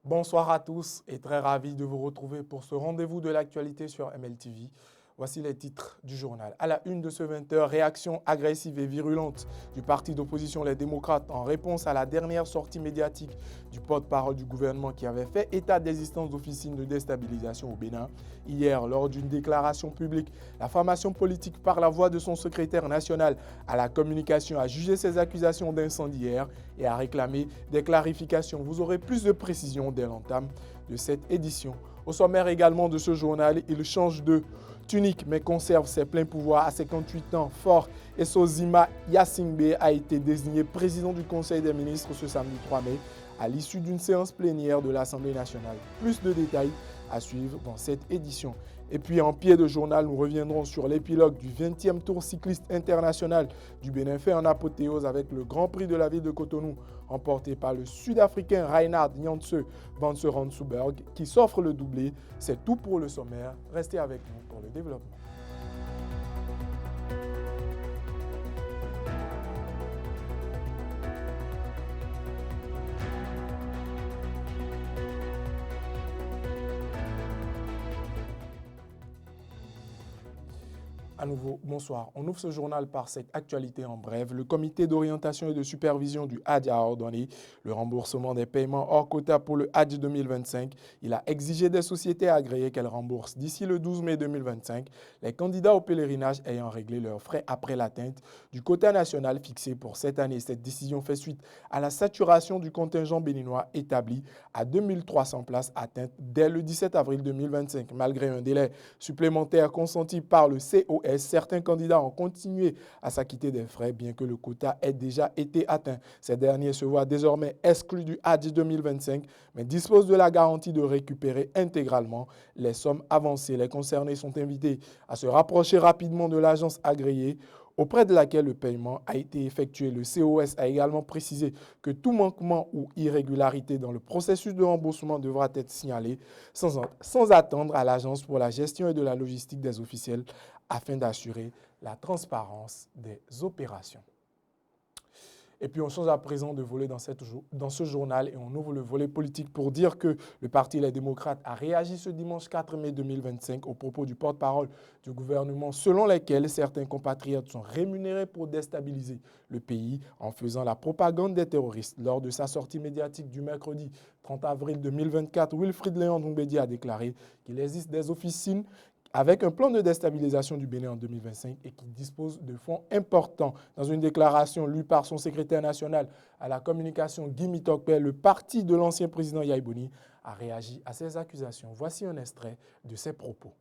Bonsoir à tous et très ravi de vous retrouver pour ce rendez-vous de l'actualité sur MLTV. Voici les titres du journal. À la une de ce 20h, réaction agressive et virulente du parti d'opposition Les Démocrates en réponse à la dernière sortie médiatique du porte-parole du gouvernement qui avait fait état d'existence d'officines de déstabilisation au Bénin. Hier, lors d'une déclaration publique, la formation politique par la voix de son secrétaire national à la communication a jugé ces accusations d'incendiaire et a réclamé des clarifications. Vous aurez plus de précisions dès l'entame de cette édition. Au sommaire également de ce journal, il change de tunique mais conserve ses pleins pouvoirs. À 58 ans, Fort Essozima Yasingbe a été désigné président du Conseil des ministres ce samedi 3 mai à l'issue d'une séance plénière de l'Assemblée nationale. Plus de détails à suivre dans cette édition. Et puis en pied de journal, nous reviendrons sur l'épilogue du 20e Tour cycliste international du Bénin fait en apothéose avec le Grand Prix de la ville de Cotonou remporté par le Sud-Africain Reinhard Janse van Rensburg qui s'offre le doublé. C'est tout pour le sommaire. Restez avec nous pour le développement. À nouveau, bonsoir. On ouvre ce journal par cette actualité en bref. Le comité d'orientation et de supervision du Hadj a ordonné le remboursement des paiements hors quota pour le Hadj 2025. Il a exigé des sociétés agréées qu'elles remboursent d'ici le 12 mai 2025 les candidats au pèlerinage ayant réglé leurs frais après l'atteinte du quota national fixé pour cette année. Cette décision fait suite à la saturation du contingent béninois établi à 2300 places atteintes dès le 17 avril 2025. Malgré un délai supplémentaire consenti par le COS, certains candidats ont continué à s'acquitter des frais bien que le quota ait déjà été atteint. Ces derniers se voient désormais exclus du Hadj 2025 mais disposent de la garantie de récupérer intégralement les sommes avancées. Les concernés sont invités à se rapprocher rapidement de l'agence agréée auprès de laquelle le paiement a été effectué. Le COS a également précisé que tout manquement ou irrégularité dans le processus de remboursement devra être signalé sans attendre à l'Agence pour la gestion et de la logistique des officiels afin d'assurer la transparence des opérations. Et puis on change à présent de volet dans ce journal et on ouvre le volet politique pour dire que le Parti Les Démocrates a réagi ce dimanche 4 mai 2025 au propos du porte-parole du gouvernement selon lesquels certains compatriotes sont rémunérés pour déstabiliser le pays en faisant la propagande des terroristes. Lors de sa sortie médiatique du mercredi 30 avril 2024, Wilfrid Léon Ndoumbédié a déclaré qu'il existe des officines avec un plan de déstabilisation du Bénin en 2025 et qui dispose de fonds importants. Dans une déclaration lue par son secrétaire national à la communication Guy Mitokpe, le parti de l'ancien président Yahi Boni a réagi à ces accusations. Voici un extrait de ses propos.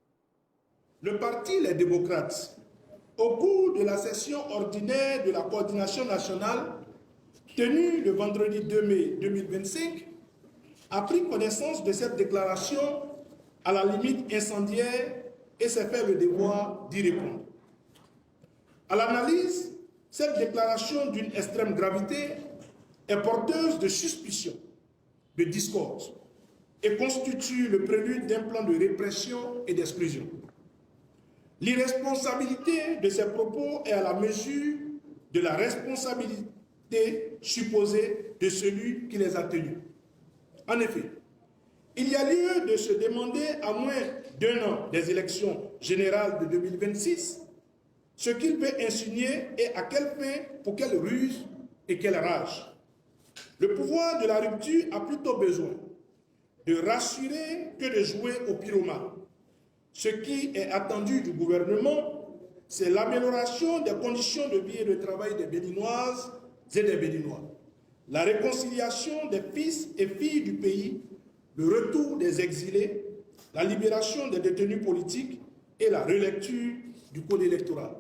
Le parti Les Démocrates, au cours de la session ordinaire de la coordination nationale tenue le vendredi 2 mai 2025, a pris connaissance de cette déclaration à la limite incendiaire et s'est fait le devoir d'y répondre. À l'analyse, cette déclaration d'une extrême gravité est porteuse de suspicion, de discorde et constitue le prélude d'un plan de répression et d'exclusion. L'irresponsabilité de ces propos est à la mesure de la responsabilité supposée de celui qui les a tenus. En effet, il y a lieu de se demander à moins d'1 an des élections générales de 2026 ce qu'il veut insinuer et à quelle fin, pour quelle ruse et quelle rage. Le pouvoir de la rupture a plutôt besoin de rassurer que de jouer au pyromane. Ce qui est attendu du gouvernement, c'est l'amélioration des conditions de vie et de travail des Béninoises et des Béninois, la réconciliation des fils et filles du pays, le retour des exilés, la libération des détenus politiques et la relecture du code électoral.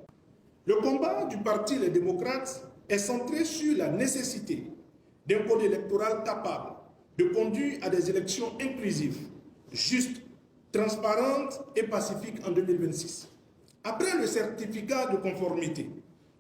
Le combat du Parti Les Démocrates est centré sur la nécessité d'un code électoral capable de conduire à des élections inclusives, justes, transparentes et pacifiques en 2026. Après le certificat de conformité,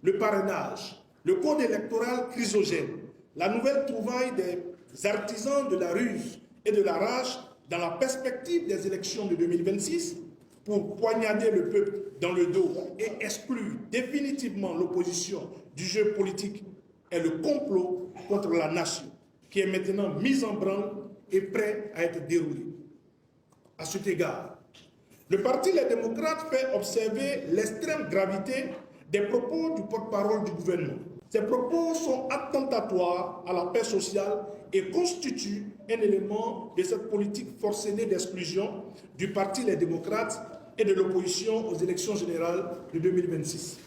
le parrainage, le code électoral chrysogène, la nouvelle trouvaille des artisans de la ruse et de la rage dans la perspective des élections de 2026 pour poignarder le peuple dans le dos et exclure définitivement l'opposition du jeu politique est le complot contre la nation. qui est maintenant mis en branle et prêt à être déroulé. À cet égard, le Parti Les Démocrates fait observer l'extrême gravité des propos du porte-parole du gouvernement. Ces propos sont attentatoires à la paix sociale et constituent un élément de cette politique forcenée d'exclusion du Parti Les Démocrates et de l'opposition aux élections générales de 2026.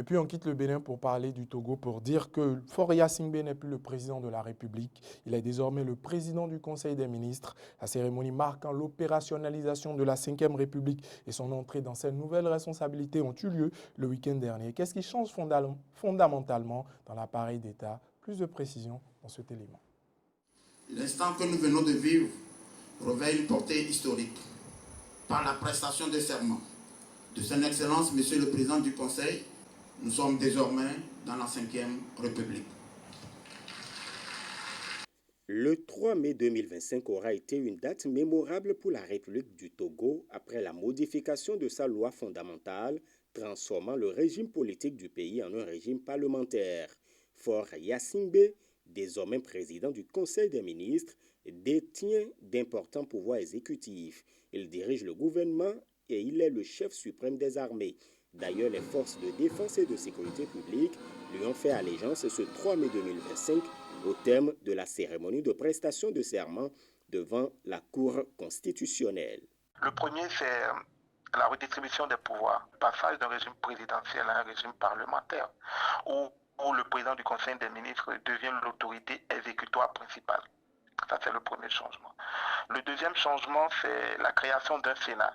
Et puis on quitte le Bénin pour parler du Togo pour dire que Faure Gnassingbé n'est plus le président de la République. Il est désormais le président du Conseil des ministres. La cérémonie marquant l'opérationnalisation de la Ve République et son entrée dans ses nouvelles responsabilités ont eu lieu le week-end dernier. Qu'est-ce qui change fondamentalement dans l'appareil d'État? Plus de précisions dans cet élément. L'instant que nous venons de vivre revêt une portée historique par la prestation de serment de Son Excellence, Monsieur le Président du Conseil. Nous sommes désormais dans la Ve République. Le 3 mai 2025 aura été une date mémorable pour la République du Togo après la modification de sa loi fondamentale transformant le régime politique du pays en un régime parlementaire. Faure Gnassingbé, désormais président du Conseil des ministres, détient d'importants pouvoirs exécutifs. Il dirige le gouvernement et il est le chef suprême des armées. D'ailleurs, les forces de défense et de sécurité publique lui ont fait allégeance ce 3 mai 2025 au terme de la cérémonie de prestation de serment devant la Cour constitutionnelle. Le premier, c'est la redistribution des pouvoirs, le passage d'un régime présidentiel à un régime parlementaire, où le président du Conseil des ministres devient l'autorité exécutoire principale. Ça, c'est le premier changement. Le deuxième changement, c'est la création d'un Sénat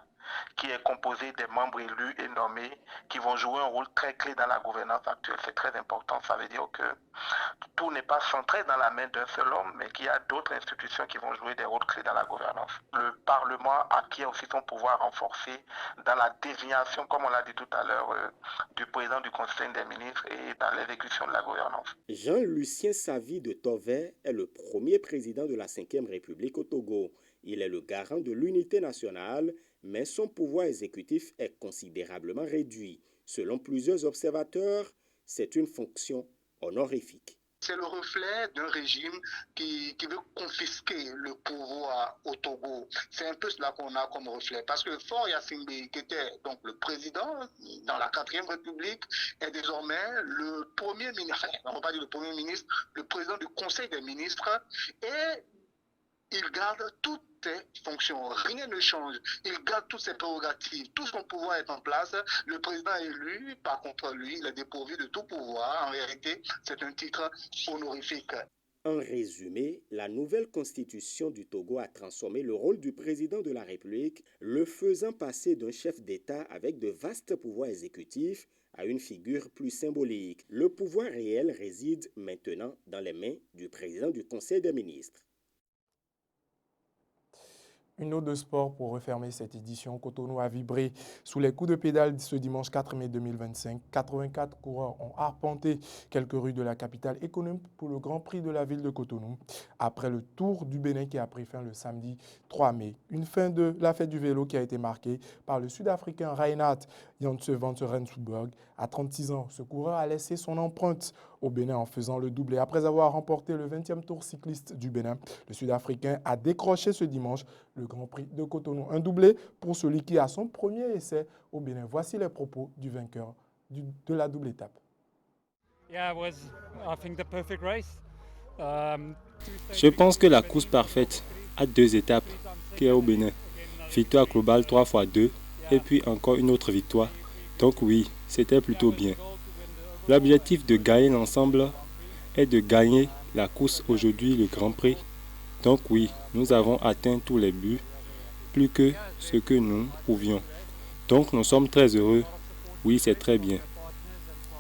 qui est composé des membres élus et nommés qui vont jouer un rôle très clé dans la gouvernance actuelle. C'est très important, ça veut dire que tout n'est pas centré dans la main d'un seul homme, mais qu'il y a d'autres institutions qui vont jouer des rôles clés dans la gouvernance. Le Parlement acquiert aussi son pouvoir renforcé dans la désignation, comme on l'a dit tout à l'heure, du président du Conseil des ministres et dans l'exécution de la gouvernance. Jean-Lucien Savy de Tovey est le premier président de la Ve République au Togo. Il est le garant de l'unité nationale, mais son pouvoir exécutif est considérablement réduit. Selon plusieurs observateurs, c'est une fonction honorifique. C'est le reflet d'un régime qui veut confisquer le pouvoir au Togo. C'est un peu cela qu'on a comme reflet. Parce que Faure Gnassingbé, qui était donc le président dans la 4e République, est désormais le premier ministre, enfin, on ne va pas dire le premier ministre, le président du Conseil des ministres, et il garde toutes ses fonctions, rien ne change. Il garde toutes ses prérogatives, tout son pouvoir est en place. Le président élu, par contre, lui, il est dépourvu de tout pouvoir. En réalité, c'est un titre honorifique. En résumé, la nouvelle constitution du Togo a transformé le rôle du président de la République, le faisant passer d'un chef d'État avec de vastes pouvoirs exécutifs à une figure plus symbolique. Le pouvoir réel réside maintenant dans les mains du président du Conseil des ministres. Une note de sport pour refermer cette édition. Cotonou a vibré sous les coups de pédale ce dimanche 4 mai 2025. 84 coureurs ont arpenté quelques rues de la capitale économique pour le Grand Prix de la ville de Cotonou. Après le Tour du Bénin qui a pris fin le samedi 3 mai. Une fin de la fête du vélo qui a été marquée par le Sud-Africain Reinhard Janse van Rensburg. À 36 ans, ce coureur a laissé son empreinte au Bénin en faisant le doublé. Après avoir remporté le 20e Tour cycliste du Bénin, le Sud-Africain a décroché ce dimanche le Grand Prix de Cotonou. Un doublé pour celui qui a son premier essai au Bénin. Voici les propos du vainqueur de la double étape. Je pense que la course parfaite a 2 étapes qui est au Bénin. Victoire globale 3x2 et puis encore une autre victoire. Donc oui, c'était plutôt bien. L'objectif de gagner l'ensemble est de gagner la course aujourd'hui, le Grand Prix. Donc oui, nous avons atteint tous les buts, plus que ce que nous pouvions. Donc nous sommes très heureux. Oui, c'est très bien.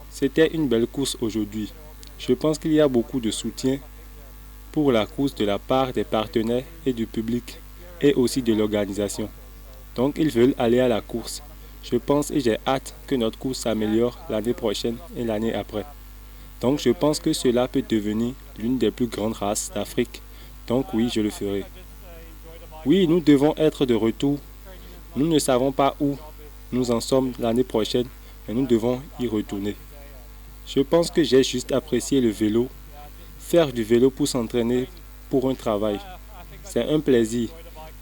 C'était une belle course aujourd'hui. Je pense qu'il y a beaucoup de soutien pour la course de la part des partenaires et du public et aussi de l'organisation. Donc ils veulent aller à la course. Je pense et j'ai hâte que notre course s'améliore l'année prochaine et l'année après. Donc je pense que cela peut devenir l'une des plus grandes races d'Afrique. Donc oui, je le ferai. Oui, nous devons être de retour. Nous ne savons pas où nous en sommes l'année prochaine, mais nous devons y retourner. Je pense que j'ai juste apprécié le vélo Faire du vélo pour s'entraîner pour un travail, c'est un plaisir.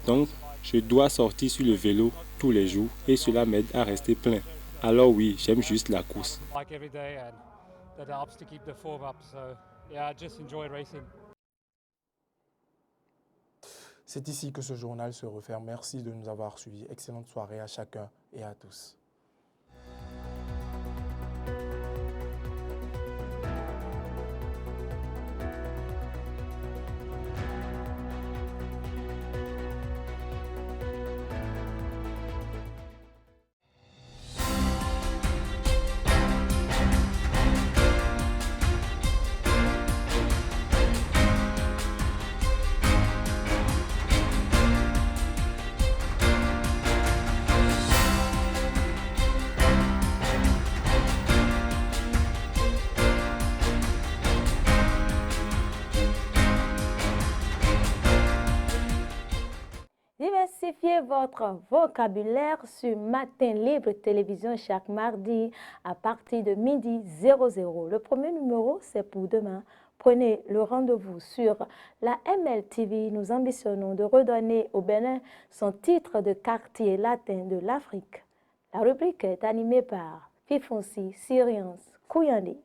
Donc, je dois sortir sur le vélo tous les jours et cela m'aide à rester plein. Alors oui, j'aime juste la course. C'est ici que ce journal se referme. Merci de nous avoir suivis. Excellente soirée à chacun et à tous. Diversifiez votre vocabulaire sur Matin Libre Télévision chaque mardi à partir de midi 00. Le premier numéro, c'est pour demain. Prenez le rendez-vous sur la MLTV. Nous ambitionnons de redonner au Bénin son titre de quartier latin de l'Afrique. La rubrique est animée par Fifonsi Syriens Kouyandé.